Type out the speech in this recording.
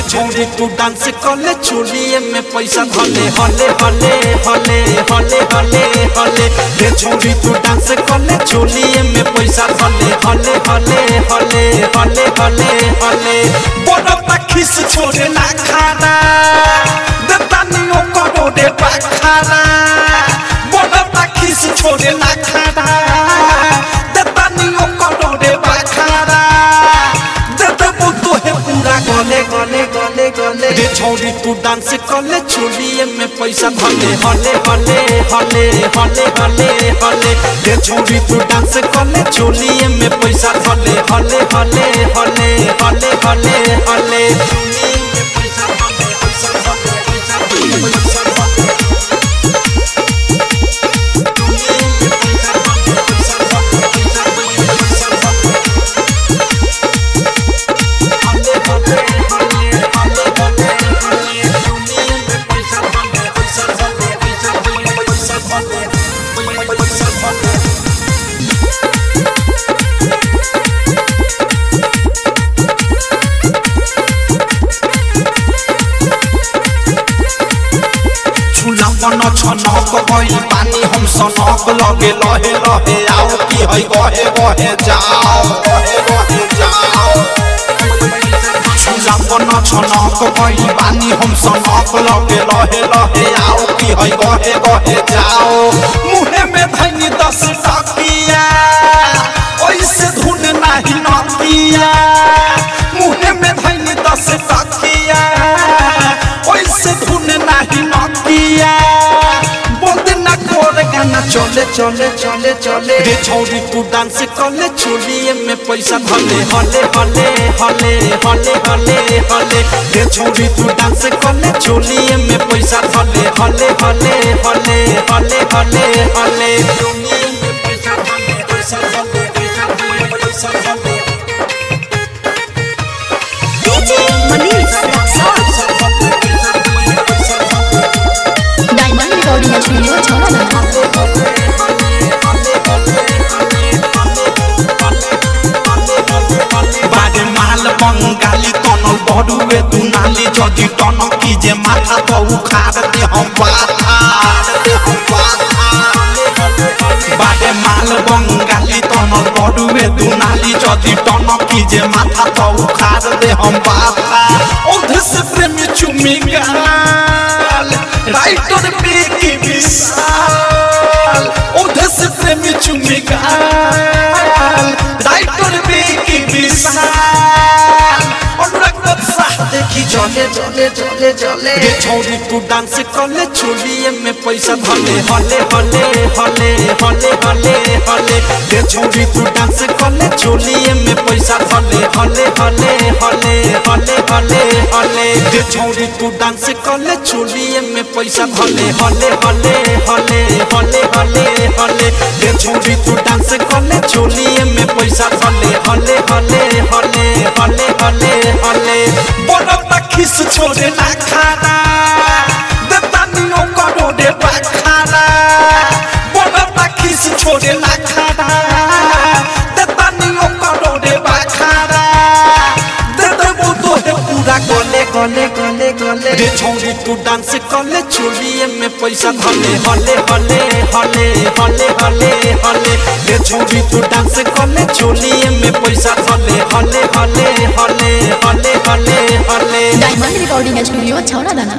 छोड़ी तू डांस करले चोलिए में पैसा धले हले हले हले हले हले हले रे छोड़ी तू डांस करले चोलिए में पैसा धले हले हले हले हले हले हले बड़ा पखिस छोड़े ना खाना दतानियों करो दे पाखाना बड़ा पखिस छोड़े ना खाना दतानियों करो दे पाखाना दतबो तो है पूरा गले गले गले गले रे छोड़ी तू डांस करले चोलिए में पैसा धले हले हले हले हले हले हले रे छोड़ी तू डांस करले चोलिए में पैसा धले हले हले हले हले हले हले मन छनक गई पानी हम सनक लगे लहे लहे आओ की है गहे गहे जाओ गहे गहे जाओ मन छनक गई पानी हम सनक लगे लहे लहे आओ की है गहे गहे जाओ मुहे में धनी 10 टकिया ओइसे धुन नहीं नकिया मुहे में धनी 10 टकिया ओइसे धुन नहीं नकिया गाना चले चले चले चले रे छोड़ी तू डांस करले चोलिए में पैसा धले हले हले हले हले हले हले रे छोड़ी तू डांस करले चोलिए में पैसा धले हले हले हले हले हले हले चोलिए में पैसा धले पैसा धले पैसा धले DJ Manish diamond recording studio छौड़ा बंगाली तनल बड़ुए तू नाली जदि टनकी जे माथा तो उखाड़ दे हम बाटे माल बंगाली तनल बड़ुए तू नाली जदि टनकी जे माथा तो उखाड़ दे हम बाता ओधे से प्रेमी चुमी गाल राइटर पे की विशाल ओधे से प्रेमी चुमी गाल राइटर पे की विशाल देखी चले चले चले चले रे छोड़ी तू डांस करले चोलिए में पैसा धले हले हले हले हले हले हले रे छोड़ी तू डांस करले चोलिए में पैसा धले हले हले हले हले हले हले रे छोड़ी तू डांस करले चोलिए में पैसा धले हले हले हले हले हले हले रे छोड़ी तू डांस करले चोलिए में पैसा धले हले हले हले हले हले हले बड़ा पखिस छोड़े ना खाना दतानियों करो दे पाखाना बड़ा पखिस छोड़े ना खाना दतानियों करो दे पाखाना दतबो तो है पूरा गले गले गले गले रे छोड़ी तू डांस करले चोलिए में पैसा धले हले हले हले हले हले हले रे छोड़ी तू डांस करले चोलिए में पैसा धले हले हले हले हले हले हले डायमंड रिकॉर्डिंग स्टूडियो छौड़ा दाना।